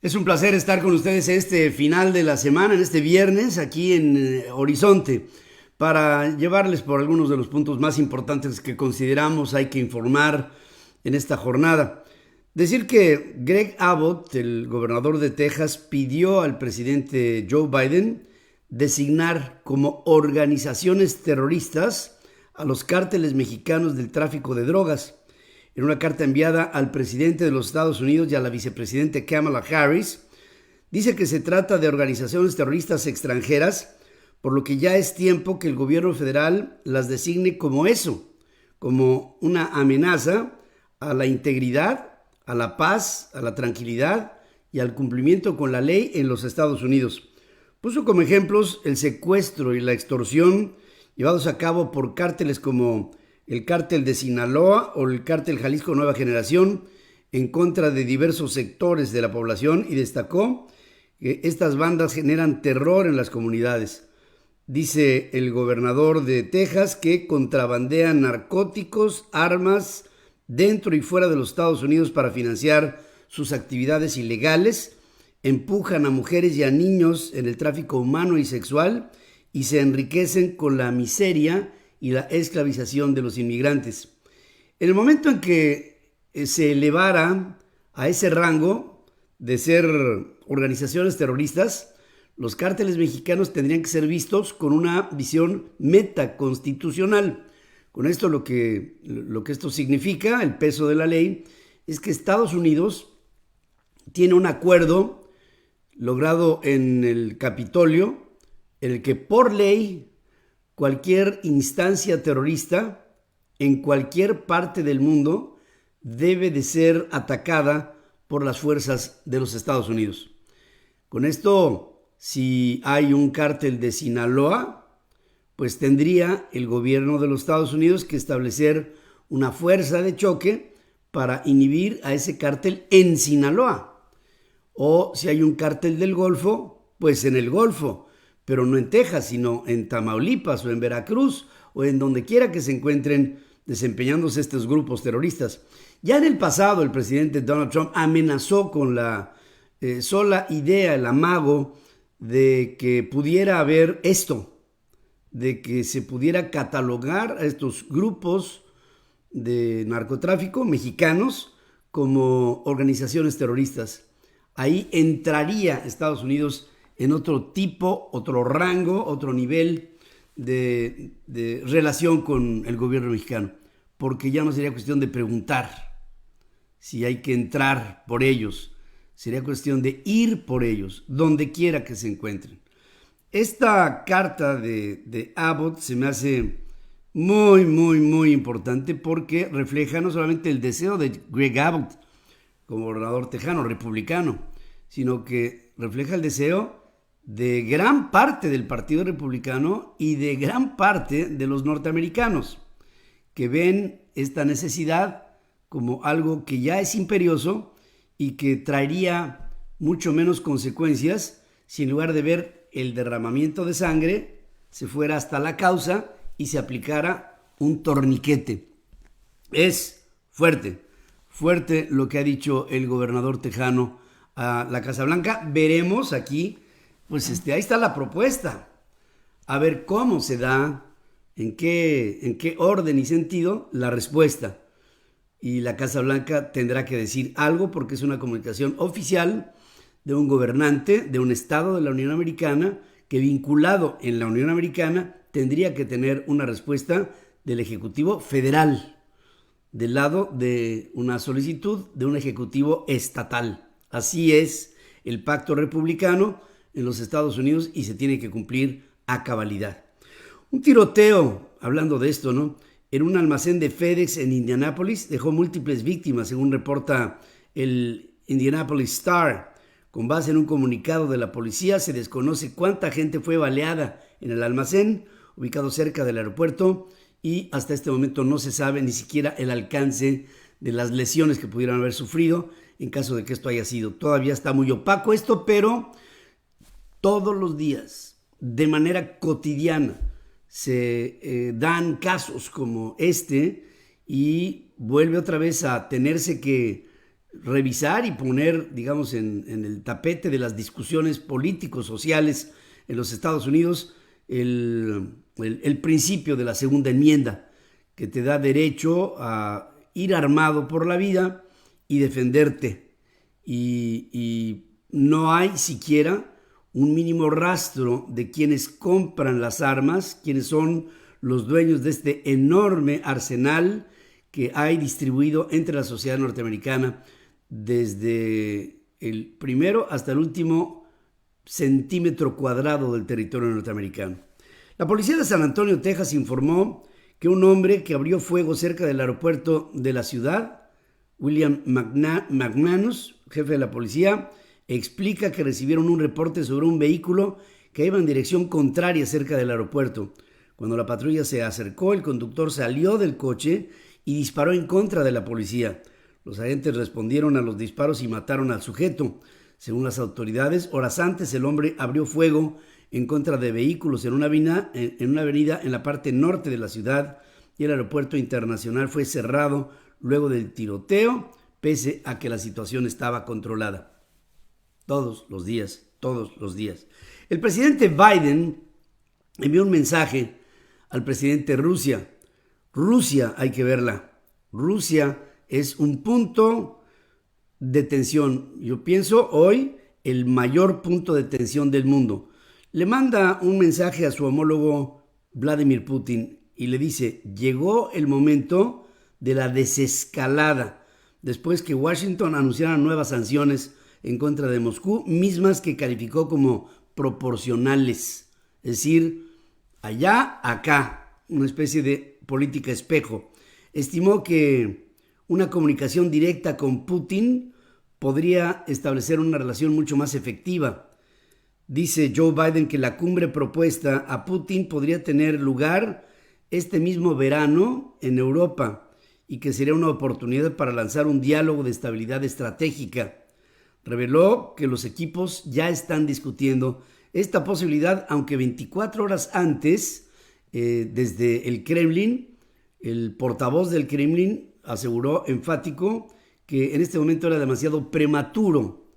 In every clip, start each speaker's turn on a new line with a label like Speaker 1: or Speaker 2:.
Speaker 1: Es un placer estar con ustedes este final de la semana, en este viernes, aquí en Horizonte, para llevarles por algunos de los puntos más importantes que consideramos hay que informar en esta jornada. Decir que Greg Abbott, el gobernador de Texas, pidió al presidente Joe Biden designar como organizaciones terroristas a los cárteles mexicanos del tráfico de drogas. En una carta enviada al presidente de los Estados Unidos y a la vicepresidenta Kamala Harris, dice que se trata de organizaciones terroristas extranjeras, por lo que ya es tiempo que el gobierno federal las designe como eso, como una amenaza a la integridad, a la paz, a la tranquilidad y al cumplimiento con la ley en los Estados Unidos. Puso como ejemplos el secuestro y la extorsión llevados a cabo por cárteles como el cártel de Sinaloa o el cártel Jalisco Nueva Generación en contra de diversos sectores de la población, y destacó que estas bandas generan terror en las comunidades. Dice el gobernador de Texas que contrabandean narcóticos, armas dentro y fuera de los Estados Unidos para financiar sus actividades ilegales, empujan a mujeres y a niños en el tráfico humano y sexual y se enriquecen con la miseria y la esclavización de los inmigrantes. En el momento en que se elevara a ese rango de ser organizaciones terroristas, los cárteles mexicanos tendrían que ser vistos con una visión metaconstitucional. Con esto lo que esto significa, el peso de la ley, es que Estados Unidos tiene un acuerdo logrado en el Capitolio en el que por ley cualquier instancia terrorista en cualquier parte del mundo debe de ser atacada por las fuerzas de los Estados Unidos. Con esto, si hay un cártel de Sinaloa, pues tendría el gobierno de los Estados Unidos que establecer una fuerza de choque para inhibir a ese cártel en Sinaloa. O si hay un cártel del Golfo, pues en el Golfo, pero no en Texas, sino en Tamaulipas o en Veracruz o en donde quiera que se encuentren desempeñándose estos grupos terroristas. Ya en el pasado el presidente Donald Trump amenazó con la sola idea, el amago de que pudiera haber esto, de que se pudiera catalogar a estos grupos de narcotráfico mexicanos como organizaciones terroristas. Ahí entraría Estados Unidos en otro tipo, otro rango, otro nivel de relación con el gobierno mexicano, porque ya no sería cuestión de preguntar si hay que entrar por ellos, sería cuestión de ir por ellos, donde quiera que se encuentren. Esta carta de Abbott se me hace muy importante porque refleja no solamente el deseo de Greg Abbott como gobernador tejano, republicano, sino que refleja el deseo de gran parte del Partido Republicano y de gran parte de los norteamericanos, que ven esta necesidad como algo que ya es imperioso y que traería mucho menos consecuencias si en lugar de ver el derramamiento de sangre se fuera hasta la causa y se aplicara un torniquete. Es fuerte lo que ha dicho el gobernador tejano a la Casa Blanca. Veremos aquí, pues ahí está la propuesta, a ver cómo se da, en qué orden y sentido la respuesta. Y la Casa Blanca tendrá que decir algo porque es una comunicación oficial de un gobernante de un estado de la Unión Americana que, vinculado en la Unión Americana, tendría que tener una respuesta del Ejecutivo Federal, del lado de una solicitud de un Ejecutivo estatal. Así es el pacto republicano en los Estados Unidos y se tiene que cumplir a cabalidad. Un tiroteo, hablando de esto, ¿no?, en un almacén de FedEx en Indianápolis dejó múltiples víctimas, según reporta el Indianapolis Star. Con base en un comunicado de la policía, se desconoce cuánta gente fue baleada en el almacén, ubicado cerca del aeropuerto, y hasta este momento no se sabe ni siquiera el alcance de las lesiones que pudieran haber sufrido en caso de que esto haya sido. Todavía está muy opaco esto, pero todos los días, de manera cotidiana, se dan casos como este y vuelve otra vez a tenerse que revisar y poner, digamos, en el tapete de las discusiones políticos, sociales en los Estados Unidos el principio de la segunda enmienda, que te da derecho a ir armado por la vida y defenderte. Y no hay siquiera un mínimo rastro de quienes compran las armas, quienes son los dueños de este enorme arsenal que hay distribuido entre la sociedad norteamericana desde el primero hasta el último centímetro cuadrado del territorio norteamericano. La policía de San Antonio, Texas, informó que un hombre que abrió fuego cerca del aeropuerto de la ciudad, William McManus, jefe de la policía, explica que recibieron un reporte sobre un vehículo que iba en dirección contraria cerca del aeropuerto. Cuando la patrulla se acercó, el conductor salió del coche y disparó en contra de la policía. Los agentes respondieron a los disparos y mataron al sujeto. Según las autoridades, horas antes el hombre abrió fuego en contra de vehículos en una avenida en la parte norte de la ciudad y el aeropuerto internacional fue cerrado luego del tiroteo, pese a que la situación estaba controlada. Todos los días. El presidente Biden envió un mensaje al presidente de Rusia. Rusia, hay que verla. Rusia es un punto de tensión. Yo pienso hoy el mayor punto de tensión del mundo. Le manda un mensaje a su homólogo Vladimir Putin y le dice: llegó el momento de la desescalada, después que Washington anunciara nuevas sanciones en contra de Moscú, mismas que calificó como proporcionales, es decir, allá, acá, una especie de política espejo. Estimó que una comunicación directa con Putin podría establecer una relación mucho más efectiva. Dice Joe Biden que la cumbre propuesta a Putin podría tener lugar este mismo verano en Europa y que sería una oportunidad para lanzar un diálogo de estabilidad estratégica. Reveló que los equipos ya están discutiendo esta posibilidad, aunque 24 horas antes, desde el Kremlin, el portavoz del Kremlin aseguró enfático que en este momento era demasiado prematuro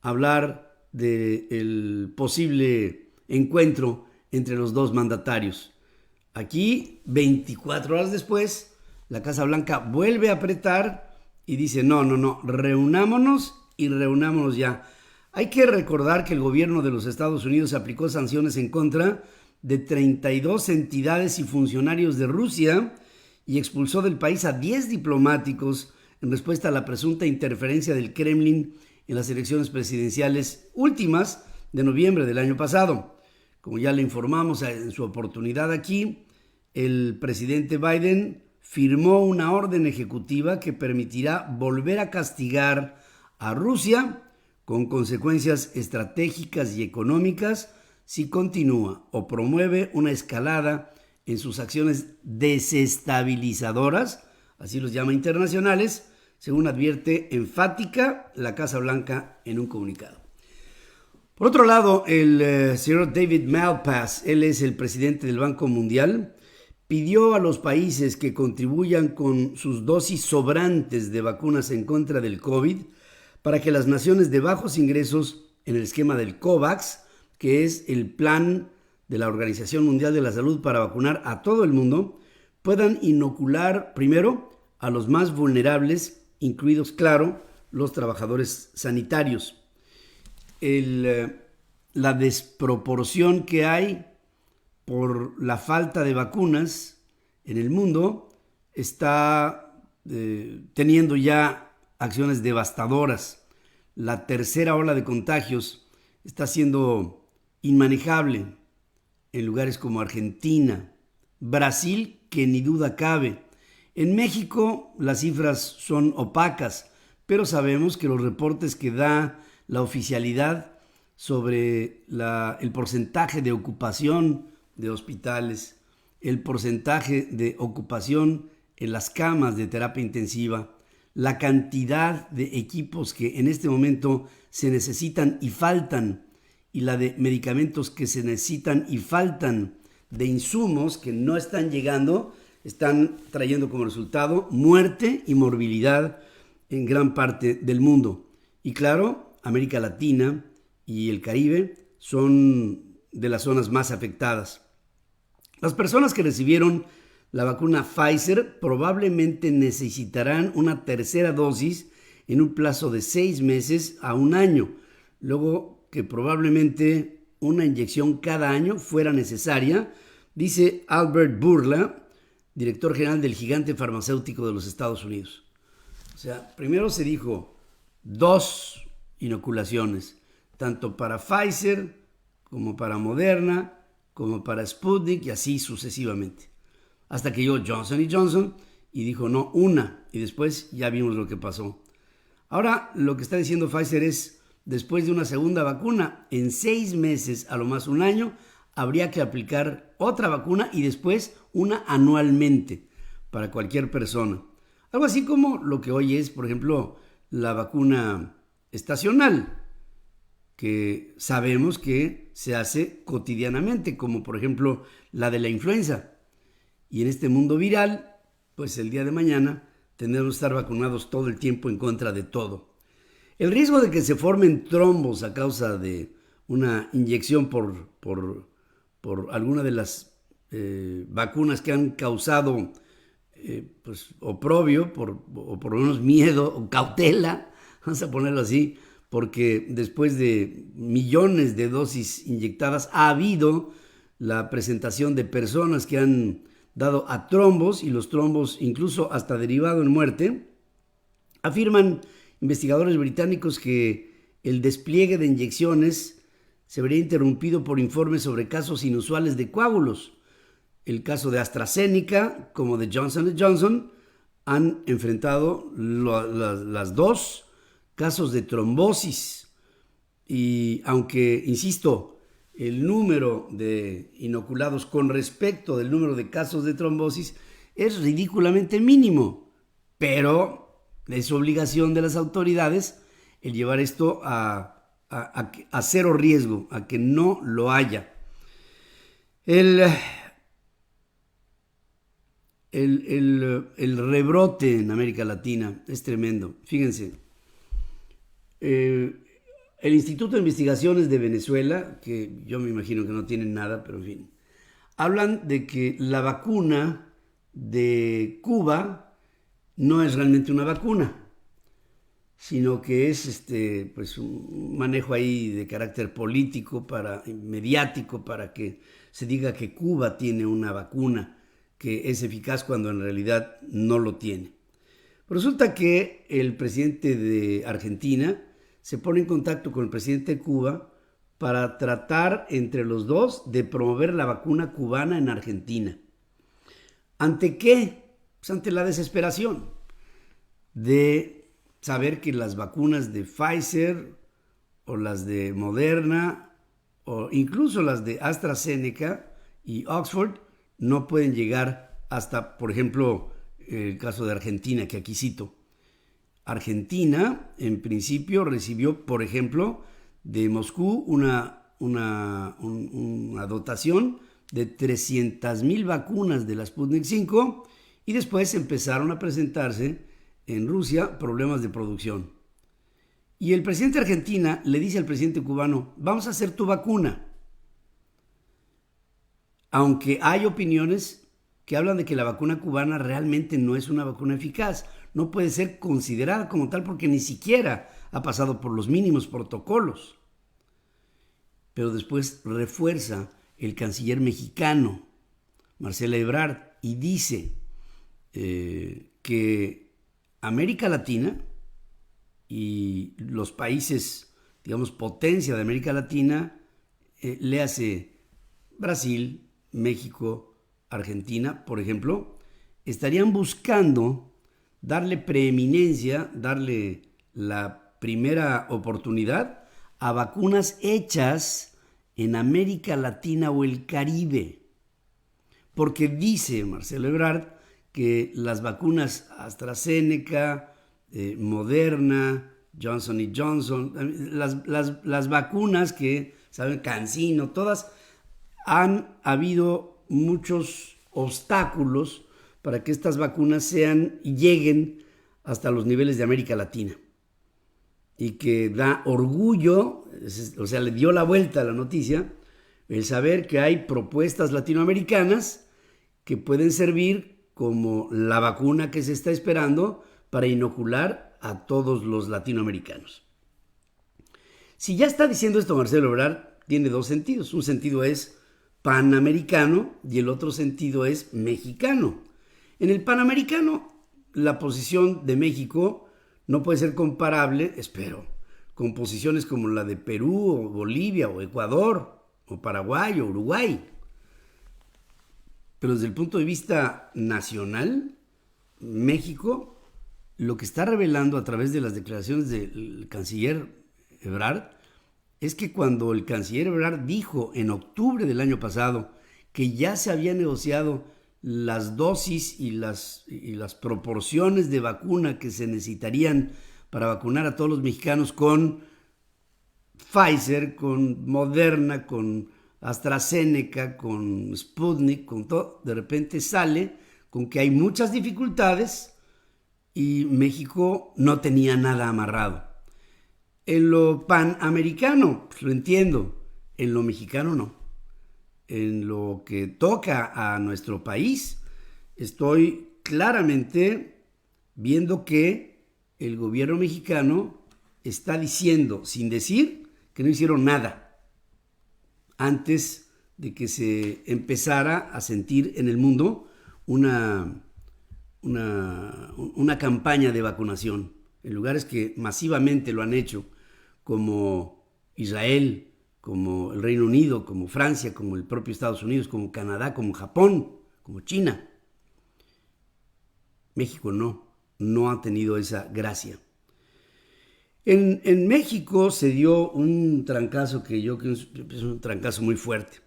Speaker 1: hablar del posible encuentro entre los dos mandatarios. Aquí, 24 horas después, la Casa Blanca vuelve a apretar y dice: no, reunámonos y reunámonos ya. Hay que recordar que el gobierno de los Estados Unidos aplicó sanciones en contra de 32 entidades y funcionarios de Rusia y expulsó del país a 10 diplomáticos en respuesta a la presunta interferencia del Kremlin en las elecciones presidenciales últimas de noviembre del año pasado. Como ya le informamos en su oportunidad aquí, el presidente Biden firmó una orden ejecutiva que permitirá volver a castigar a Rusia con consecuencias estratégicas y económicas si continúa o promueve una escalada en sus acciones desestabilizadoras, así los llama internacionales, según advierte enfática la Casa Blanca en un comunicado. Por otro lado, el señor David Malpass, él es el presidente del Banco Mundial, pidió a los países que contribuyan con sus dosis sobrantes de vacunas en contra del COVID para que las naciones de bajos ingresos en el esquema del COVAX, que es el plan de la Organización Mundial de la Salud para vacunar a todo el mundo, puedan inocular primero a los más vulnerables, incluidos, claro, los trabajadores sanitarios. La desproporción que hay por la falta de vacunas en el mundo está teniendo ya acciones devastadoras. La tercera ola de contagios está siendo inmanejable en lugares como Argentina, Brasil, que ni duda cabe. En México las cifras son opacas, pero sabemos que los reportes que da la oficialidad sobre el porcentaje de ocupación de hospitales, el porcentaje de ocupación en las camas de terapia intensiva, la cantidad de equipos que en este momento se necesitan y faltan, y la de medicamentos que se necesitan y faltan, de insumos que no están llegando, están trayendo como resultado muerte y morbilidad en gran parte del mundo. Y claro, América Latina y el Caribe son de las zonas más afectadas. Las personas que recibieron la vacuna Pfizer probablemente necesitarán una tercera dosis en un plazo de 6 meses a un año, luego que probablemente una inyección cada año fuera necesaria, dice Albert Bourla, director general del gigante farmacéutico de los Estados Unidos. O sea, primero se dijo 2 inoculaciones, tanto para Pfizer como para Moderna, como para Sputnik y así sucesivamente. Hasta que llegó Johnson & Johnson y dijo no, una, y después ya vimos lo que pasó. Ahora lo que está diciendo Pfizer es, después de una segunda vacuna, en 6 meses, a lo más un año, habría que aplicar otra vacuna y después una anualmente para cualquier persona. Algo así como lo que hoy es, por ejemplo, la vacuna estacional, que sabemos que se hace cotidianamente, como por ejemplo la de la influenza. Y en este mundo viral, pues el día de mañana tendremos que estar vacunados todo el tiempo en contra de todo. El riesgo de que se formen trombos a causa de una inyección por alguna de las vacunas que han causado pues, oprobio, o por lo menos miedo o cautela, vamos a ponerlo así, porque después de millones de dosis inyectadas ha habido la presentación de personas que han dado a trombos y los trombos incluso hasta derivado en muerte. Afirman investigadores británicos que el despliegue de inyecciones se vería interrumpido por informes sobre casos inusuales de coágulos. El caso de AstraZeneca como de Johnson & Johnson han enfrentado las dos casos de trombosis. Y aunque, insisto, el número de inoculados con respecto del número de casos de trombosis es ridículamente mínimo, pero es obligación de las autoridades el llevar esto a cero riesgo, a que no lo haya. El rebrote en América Latina es tremendo. Fíjense, el Instituto de Investigaciones de Venezuela, que yo me imagino que no tienen nada, pero en fin, hablan de que la vacuna de Cuba no es realmente una vacuna, sino que es pues un manejo ahí de carácter político, mediático, para que se diga que Cuba tiene una vacuna que es eficaz cuando en realidad no lo tiene. Resulta que el presidente de Argentina se pone en contacto con el presidente de Cuba para tratar entre los dos de promover la vacuna cubana en Argentina. ¿Ante qué? Pues ante la desesperación de saber que las vacunas de Pfizer o las de Moderna o incluso las de AstraZeneca y Oxford no pueden llegar hasta, por ejemplo, el caso de Argentina, que aquí cito. Argentina, en principio, recibió, por ejemplo, de Moscú una dotación de 300,000 vacunas de la Sputnik 5 y después empezaron a presentarse en Rusia problemas de producción. Y el presidente de Argentina le dice al presidente cubano, vamos a hacer tu vacuna. Aunque hay opiniones que hablan de que la vacuna cubana realmente no es una vacuna eficaz, no puede ser considerada como tal porque ni siquiera ha pasado por los mínimos protocolos. Pero después refuerza el canciller mexicano, Marcelo Ebrard, y dice que América Latina y los países, digamos, potencia de América Latina, le hace Brasil, México, Argentina, por ejemplo, estarían buscando darle preeminencia, darle la primera oportunidad a vacunas hechas en América Latina o el Caribe. Porque dice Marcelo Ebrard que las vacunas AstraZeneca, Moderna, Johnson & Johnson, las vacunas que, ¿saben? CanSino, todas han habido muchos obstáculos para que estas vacunas sean y lleguen hasta los niveles de América Latina y que da orgullo, o sea, le dio la vuelta a la noticia, el saber que hay propuestas latinoamericanas que pueden servir como la vacuna que se está esperando para inocular a todos los latinoamericanos. Si ya está diciendo esto Marcelo Ebrard, tiene dos sentidos. Un sentido es panamericano y el otro sentido es mexicano. En el panamericano, la posición de México no puede ser comparable, espero, con posiciones como la de Perú o Bolivia o Ecuador o Paraguay o Uruguay. Pero desde el punto de vista nacional, México, lo que está revelando a través de las declaraciones del canciller Ebrard, es que cuando el canciller Ebrard dijo en octubre del año pasado que ya se había negociado las dosis y las proporciones de vacuna que se necesitarían para vacunar a todos los mexicanos con Pfizer, con Moderna, con AstraZeneca, con Sputnik, con todo, de repente sale con que hay muchas dificultades y México no tenía nada amarrado. En lo panamericano, pues lo entiendo, en lo mexicano no. En lo que toca a nuestro país, estoy claramente viendo que el gobierno mexicano está diciendo, sin decir, que no hicieron nada antes de que se empezara a sentir en el mundo una campaña de vacunación en lugares que masivamente lo han hecho, como Israel, como el Reino Unido, como Francia, como el propio Estados Unidos, como Canadá, como Japón, como China. México no ha tenido esa gracia. En México se dio un trancazo que yo creo que es un trancazo muy fuerte,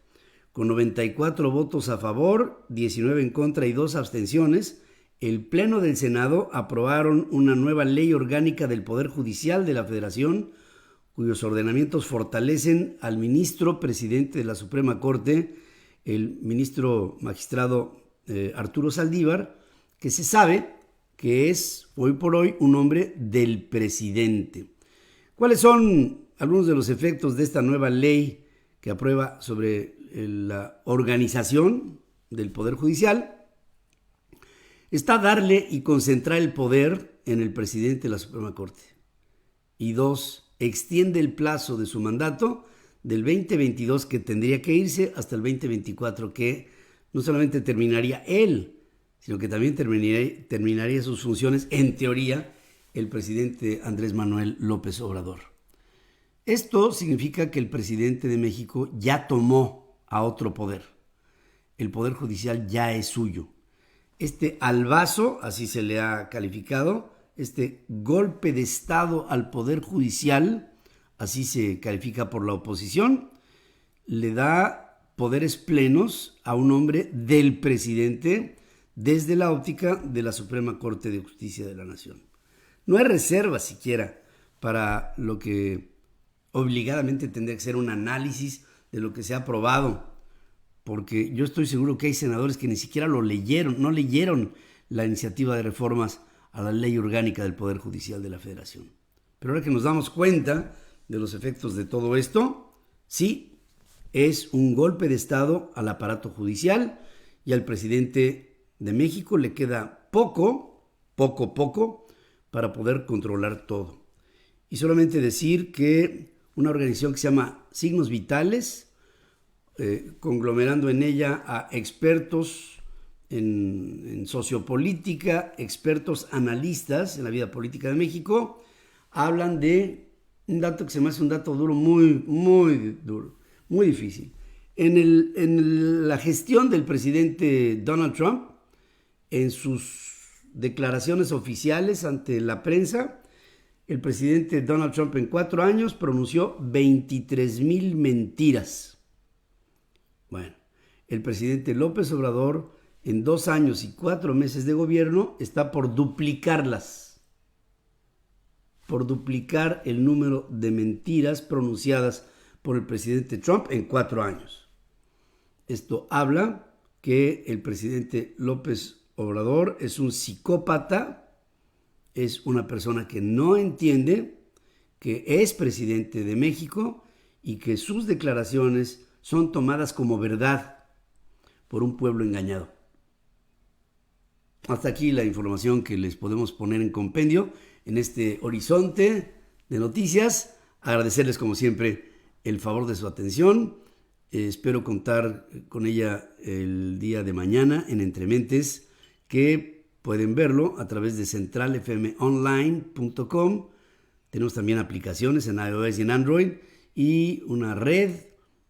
Speaker 1: con 94 votos a favor, 19 en contra y 2 abstenciones. El Pleno del Senado aprobaron una nueva ley orgánica del Poder Judicial de la Federación, cuyos ordenamientos fortalecen al ministro presidente de la Suprema Corte, el ministro magistrado Arturo Saldívar, que se sabe que es hoy por hoy un hombre del presidente. ¿Cuáles son algunos de los efectos de esta nueva ley que aprueba sobre la organización del Poder Judicial? Está darle y concentrar el poder en el presidente de la Suprema Corte. Y dos, extiende el plazo de su mandato del 2022, que tendría que irse, hasta el 2024, que no solamente terminaría él, sino que también terminaría sus funciones, en teoría, el presidente Andrés Manuel López Obrador. Esto significa que el presidente de México ya tomó a otro poder. El Poder Judicial ya es suyo. Este albazo, así se le ha calificado, este golpe de Estado al Poder Judicial, así se califica por la oposición, le da poderes plenos a un hombre del presidente desde la óptica de la Suprema Corte de Justicia de la Nación. No hay reserva siquiera para lo que obligadamente tendría que ser un análisis de lo que se ha aprobado, porque yo estoy seguro que hay senadores que ni siquiera lo leyeron, no leyeron la iniciativa de reformas a la ley orgánica del Poder Judicial de la Federación. Pero ahora que nos damos cuenta de los efectos de todo esto, sí, es un golpe de Estado al aparato judicial y al presidente de México le queda poco para poder controlar todo. Y solamente decir que una organización que se llama Signos Vitales, conglomerando en ella a expertos en sociopolítica, expertos analistas en la vida política de México, hablan de un dato que se me hace un dato duro, muy duro, muy difícil. En la gestión del presidente Donald Trump, en sus declaraciones oficiales ante la prensa, el presidente Donald Trump en 4 años pronunció 23,000 mentiras. Bueno, el presidente López Obrador en 2 años y 4 meses de gobierno está por duplicarlas, por duplicar el número de mentiras pronunciadas por el presidente Trump en 4 años. Esto habla que el presidente López Obrador es un psicópata es una persona que no entiende que es presidente de México y que sus declaraciones son tomadas como verdad por un pueblo engañado. Hasta aquí la información que les podemos poner en compendio en este horizonte de noticias. Agradecerles como siempre el favor de su atención. Espero contar con ella el día de mañana en Entre Mentes, que pueden verlo a través de centralfmonline.com. Tenemos también aplicaciones en iOS y en Android y una red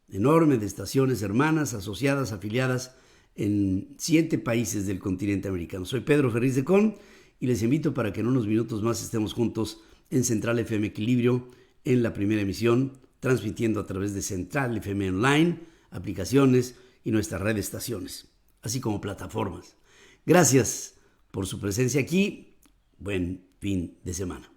Speaker 1: enorme de estaciones hermanas, asociadas, afiliadas en 7 países del continente americano. Soy Pedro Ferriz de Con y les invito para que en unos minutos más estemos juntos en Central FM Equilibrio en la primera emisión, transmitiendo a través de Central FM Online, aplicaciones y nuestra red de estaciones, así como plataformas. Gracias por su presencia aquí. Buen fin de semana.